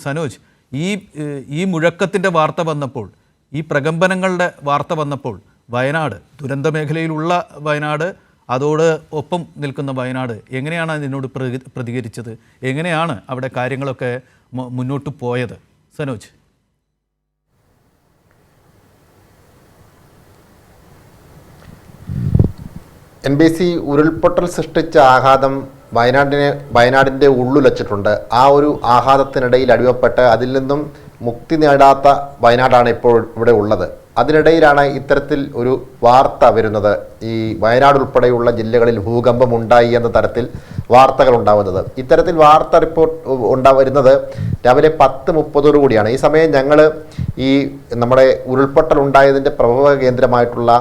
സനോജ്, ഈ ഈ മുഴക്കത്തിൻ്റെ വാർത്ത വന്നപ്പോൾ, ഈ പ്രകമ്പനങ്ങളുടെ വാർത്ത വന്നപ്പോൾ വയനാട്, ദുരന്ത മേഖലയിലുള്ള വയനാട്, അതോട് ഒപ്പം നിൽക്കുന്ന വയനാട് എങ്ങനെയാണ് അതിനോട് പ്രതികരിച്ചത്? എങ്ങനെയാണ് അവിടെ കാര്യങ്ങളൊക്കെ മുന്നോട്ട് പോയത്? സനോജ്. NBC ഉരുൾപൊട്ടൽ സൃഷ്ടിച്ച ആഘാതം വയനാടിൻ്റെ ഉള്ളുലച്ചിട്ടുണ്ട്. ആ ഒരു ആഘാതത്തിനിടയിൽ അടിവപ്പെട്ട് അതിൽ നിന്നും മുക്തി നേടാത്ത വയനാടാണ് ഇപ്പോൾ ഇവിടെ ഉള്ളത്. അതിനിടയിലാണ് ഇത്തരത്തിൽ ഒരു വാർത്ത വരുന്നത്. ഈ വയനാട് ഉൾപ്പെടെയുള്ള ജില്ലകളിൽ ഭൂകമ്പം ഉണ്ടായി എന്ന തരത്തിൽ വാർത്തകൾ ഉണ്ടാവുന്നത്. ഇത്തരത്തിൽ വാർത്ത റിപ്പോർട്ട് വരുന്നത് രാവിലെ 10:30 കൂടിയാണ്. ഈ സമയം ഞങ്ങൾ ഈ നമ്മുടെ ഉരുൾപൊട്ടൽ ഉണ്ടായതിൻ്റെ പ്രഭവ കേന്ദ്രമായിട്ടുള്ള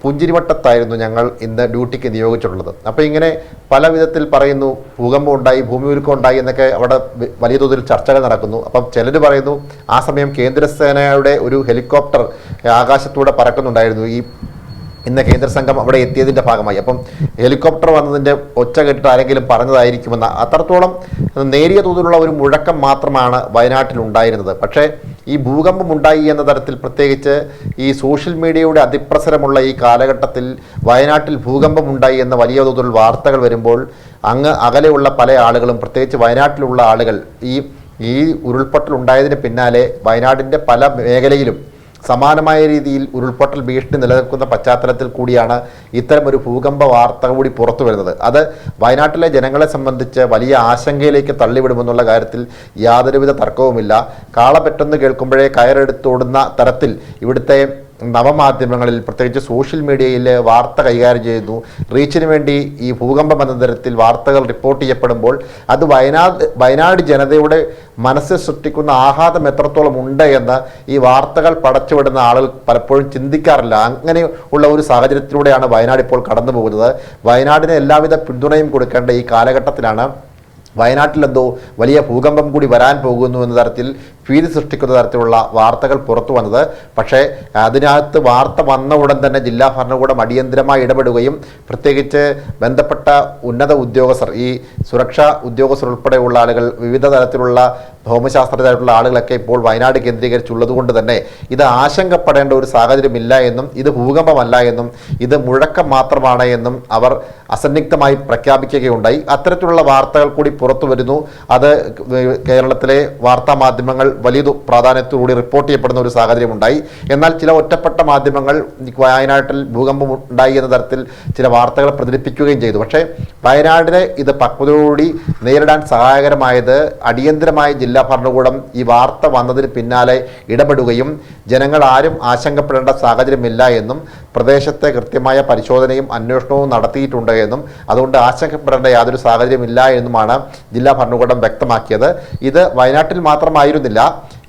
പുഞ്ചിരിമട്ടത്തായിരുന്നു ഞങ്ങൾ ഇന്ന് ഡ്യൂട്ടിക്ക് നിയോഗിച്ചിട്ടുള്ളത്. അപ്പോൾ ഇങ്ങനെ പല വിധത്തിൽ പറയുന്നു, ഭൂകമ്പം ഉണ്ടായി, ഭൂമി ഉരുക്കം ഉണ്ടായി എന്നൊക്കെ അവിടെ വലിയ തോതിൽ ചർച്ചകൾ നടക്കുന്നു. അപ്പം ചിലർ പറയുന്നു ആ സമയം കേന്ദ്രസേനയുടെ ഒരു ഹെലികോപ്റ്റർ ആകാശത്തൂടെ പറക്കുന്നുണ്ടായിരുന്നു ഇന്ന് കേന്ദ്ര സംഘം അവിടെ എത്തിയതിൻ്റെ ഭാഗമായി. അപ്പം ഹെലികോപ്റ്റർ വന്നതിൻ്റെ ഒച്ച കേട്ടിട്ട് ആരെങ്കിലും പറഞ്ഞതായിരിക്കുമെന്ന അത്രത്തോളം നേരിയ തോതിലുള്ള ഒരു മുഴക്കം മാത്രമാണ് വയനാട്ടിൽ ഉണ്ടായിരുന്നത്. പക്ഷേ ഈ ഭൂകമ്പം ഉണ്ടായി എന്ന തരത്തിൽ, പ്രത്യേകിച്ച് ഈ സോഷ്യൽ മീഡിയയുടെ അതിപ്രസരമുള്ള ഈ കാലഘട്ടത്തിൽ വയനാട്ടിൽ ഭൂകമ്പം ഉണ്ടായി എന്ന വലിയ തോതിൽ വാർത്തകൾ വരുമ്പോൾ അങ്ങ് അകലെയുള്ള പല ആളുകളും, പ്രത്യേകിച്ച് വയനാട്ടിലുള്ള ആളുകൾ, ഈ ഉരുൾപൊട്ടൽ ഉണ്ടായതിന് പിന്നാലെ വയനാടിൻ്റെ പല മേഖലയിലും സമാനമായ രീതിയിൽ ഉരുൾപൊട്ടൽ ഭീഷണി നിലനിൽക്കുന്ന പശ്ചാത്തലത്തിൽ കൂടിയാണ് ഇത്തരമൊരു ഭൂകമ്പ വാർത്ത കൂടി പുറത്തു വരുന്നത്. അത് വയനാട്ടിലെ ജനങ്ങളെ സംബന്ധിച്ച് വലിയ ആശങ്കയിലേക്ക് തള്ളിവിടുമെന്നുള്ള കാര്യത്തിൽ യാതൊരുവിധ തർക്കവുമില്ല. കാള പെട്ടെന്ന് കേൾക്കുമ്പോഴേ കയറെടുത്തോടുന്ന തരത്തിൽ ഇവിടുത്തെ നവമാധ്യമങ്ങളിൽ, പ്രത്യേകിച്ച് സോഷ്യൽ മീഡിയയിൽ വാർത്ത കൈകാര്യം ചെയ്യുന്നു. റീച്ചിന് വേണ്ടി ഈ ഭൂകമ്പം എന്ന തരത്തിൽ വാർത്തകൾ റിപ്പോർട്ട് ചെയ്യപ്പെടുമ്പോൾ അത് വയനാട് ജനതയുടെ മനസ്സിൽ സൃഷ്ടിക്കുന്ന ആഘാതം എത്രത്തോളം ഉണ്ട് എന്ന് ഈ വാർത്തകൾ പടച്ചുവിടുന്ന ആളുകൾ പലപ്പോഴും ചിന്തിക്കാറില്ല. അങ്ങനെ ഉള്ള ഒരു സാഹചര്യത്തിലൂടെയാണ് വയനാട് ഇപ്പോൾ കടന്നു പോകുന്നത്. വയനാടിന് എല്ലാവിധ പിന്തുണയും കൊടുക്കേണ്ട ഈ കാലഘട്ടത്തിലാണ് വയനാട്ടിലെന്തോ വലിയ ഭൂകമ്പം കൂടി വരാൻ പോകുന്നു എന്ന തരത്തിൽ ഭീതി സൃഷ്ടിക്കുന്ന തരത്തിലുള്ള വാർത്തകൾ പുറത്തു വന്നത്. പക്ഷേ അതിനകത്ത് വാർത്ത വന്ന ഉടൻ തന്നെ ജില്ലാ ഭരണകൂടം അടിയന്തരമായി ഇടപെടുകയും പ്രത്യേകിച്ച് ബന്ധപ്പെട്ട ഉന്നത ഉദ്യോഗസ്ഥർ, ഈ സുരക്ഷാ ഉദ്യോഗസ്ഥർ ഉൾപ്പെടെയുള്ള ആളുകൾ, വിവിധ തരത്തിലുള്ള ഭൗമശാസ്ത്രജ്ഞരായിട്ടുള്ള ആളുകളൊക്കെ ഇപ്പോൾ വയനാട് കേന്ദ്രീകരിച്ചുള്ളത് കൊണ്ട് തന്നെ ഇത് ആശങ്കപ്പെടേണ്ട ഒരു സാഹചര്യമില്ല എന്നും ഇത് ഭൂകമ്പമല്ല എന്നും ഇത് മുഴക്കം മാത്രമാണ് എന്നും അവർ അസന്നിഗ്ധമായി പ്രഖ്യാപിക്കുകയുണ്ടായി. അത്തരത്തിലുള്ള വാർത്തകൾ കൂടി പുറത്തു വരുന്നു. അത് കേരളത്തിലെ വാർത്താ മാധ്യമങ്ങൾ വലിയ പ്രാധാന്യത്തോടുകൂടി റിപ്പോർട്ട് ചെയ്യപ്പെടുന്ന ഒരു സാഹചര്യമുണ്ടായി. എന്നാൽ ചില ഒറ്റപ്പെട്ട മാധ്യമങ്ങൾ വയനാട്ടിൽ ഭൂകമ്പം ഉണ്ടായി എന്ന തരത്തിൽ ചില വാർത്തകൾ പ്രചരിപ്പിക്കുകയും ചെയ്തു. പക്ഷേ വയനാടിനെ ഇത് പക്വതയോടുകൂടി നേരിടാൻ സഹായകരമായത് അടിയന്തരമായ ജില്ലാ ഭരണകൂടം ഈ വാർത്ത വന്നതിന് പിന്നാലെ ഇടപെടുകയും ജനങ്ങൾ ആരും ആശങ്കപ്പെടേണ്ട സാഹചര്യമില്ല എന്നും പ്രദേശത്തെ കൃത്യമായ പരിശോധനയും അന്വേഷണവും നടത്തിയിട്ടുണ്ട് എന്നും അതുകൊണ്ട് ആശങ്കപ്പെടേണ്ട യാതൊരു സാഹചര്യമില്ല എന്നുമാണ് ജില്ലാ ഭരണകൂടം വ്യക്തമാക്കിയത്. ഇത് വയനാട്ടിൽ മാത്രമായിരുന്നില്ല,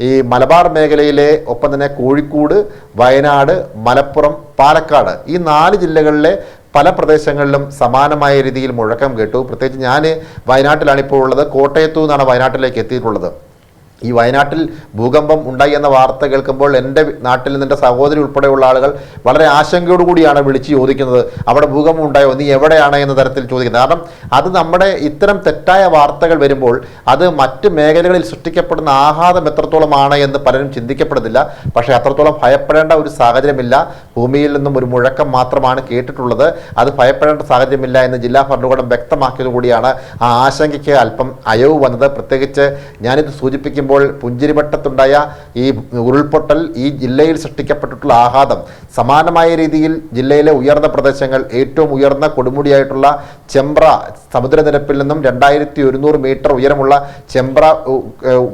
ഈ മലബാർ മേഖലയിലെ ഒപ്പം തന്നെ കോഴിക്കോട്, വയനാട്, മലപ്പുറം, പാലക്കാട്, ഈ 4 ജില്ലകളിലെ പല പ്രദേശങ്ങളിലും സമാനമായ രീതിയിൽ മുഴക്കം കേട്ടു. പ്രത്യേകിച്ച് ഞാൻ വയനാട്ടിലാണ് ഇപ്പോൾ ഉള്ളത്. കോട്ടയത്തു നിന്നാണ് വയനാട്ടിലേക്ക് എത്തിയിട്ടുള്ളത്. ഈ വയനാട്ടിൽ ഭൂകമ്പം ഉണ്ടായി എന്ന വാർത്ത കേൾക്കുമ്പോൾ എൻ്റെ നാട്ടിൽ നിന്ന് എൻ്റെ സഹോദരി ഉൾപ്പെടെയുള്ള ആളുകൾ വളരെ ആശങ്കയോടുകൂടിയാണ് വിളിച്ച് ചോദിക്കുന്നത്, അവിടെ ഭൂകമ്പം ഉണ്ടായോ, നീ എവിടെയാണ് എന്ന തരത്തിൽ ചോദിക്കുന്നത്. കാരണം അത് നമ്മുടെ ഇത്തരം തെറ്റായ വാർത്തകൾ വരുമ്പോൾ അത് മറ്റ് മേഖലകളിൽ സൃഷ്ടിക്കപ്പെടുന്ന ആഘാതം എത്രത്തോളമാണ് എന്ന് പലരും ചിന്തിക്കപ്പെടുന്നില്ല. പക്ഷേ അത്രത്തോളം ഭയപ്പെടേണ്ട ഒരു സാഹചര്യമില്ല. ഭൂമിയിൽ നിന്നും ഒരു മുഴക്കം മാത്രമാണ് കേട്ടിട്ടുള്ളത്. അത് ഭയപ്പെടേണ്ട സാഹചര്യമില്ല എന്ന് ജില്ലാ ഭരണകൂടം വ്യക്തമാക്കിയതുകൂടിയാണ് ആ ആശങ്കയ്ക്ക് അല്പം അയവ് വന്നത്. പ്രത്യേകിച്ച് ഞാനിത് സൂചിപ്പിക്കും പുഞ്ചിരിമട്ടത്തുണ്ടായ ഈ ഉരുൾപൊട്ടൽ ഈ ജില്ലയിൽ സൃഷ്ടിക്കപ്പെട്ടിട്ടുള്ള ആഘാതം സമാനമായ രീതിയിൽ ജില്ലയിലെ ഉയർന്ന പ്രദേശങ്ങൾ, ഏറ്റവും ഉയർന്ന കൊടുമുടിയായിട്ടുള്ള ചെമ്പ്ര സമുദ്രനിരപ്പിൽ നിന്നും 2100 മീറ്റർ ഉയരമുള്ള ചെമ്പ്ര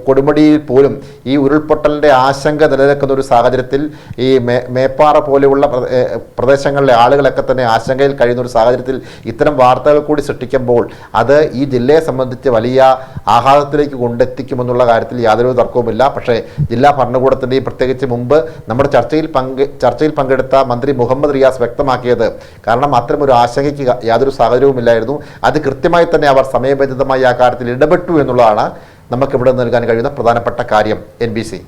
കൊടുമുടിയിൽ പോലും ഈ ഉരുൾപൊട്ടലിൻ്റെ ആശങ്ക നിലനിൽക്കുന്ന ഒരു സാഹചര്യത്തിൽ ഈ മേപ്പാറ പോലെയുള്ള പ്രദേശങ്ങളിലെ ആളുകളൊക്കെ തന്നെ ആശങ്കയിൽ കഴിയുന്ന ഒരു സാഹചര്യത്തിൽ ഇത്തരം വാർത്തകൾ കൂടി സൃഷ്ടിക്കുമ്പോൾ അത് ഈ ജില്ലയെ സംബന്ധിച്ച് വലിയ ആഘാതത്തിലേക്ക് കൊണ്ടെത്തിക്കുമെന്നുള്ള കാര്യത്തിൽ യാതൊരു തർക്കവുമില്ല. പക്ഷേ ജില്ലാ ഭരണകൂടത്തിൻ്റെയും പ്രത്യേകിച്ച് മുമ്പ് നമ്മുടെ ചർച്ചയിൽ പങ്കെടുത്ത മന്ത്രി മുഹമ്മദ് റിയാസ് വ്യക്തമാക്കിയത്, കാരണം അത്തരമൊരു ആശങ്കയ്ക്ക് യാതൊരു സാഹചര്യവുമില്ലായിരുന്നു. അത് കൃത്യമായി തന്നെ അവർ സമയബന്ധിതമായി ആ കാര്യത്തിൽ ഇടപെട്ടു എന്നുള്ളതാണ് നമുക്കിവിടെ നൽകാൻ കഴിയുന്ന പ്രധാനപ്പെട്ട കാര്യം. NBC.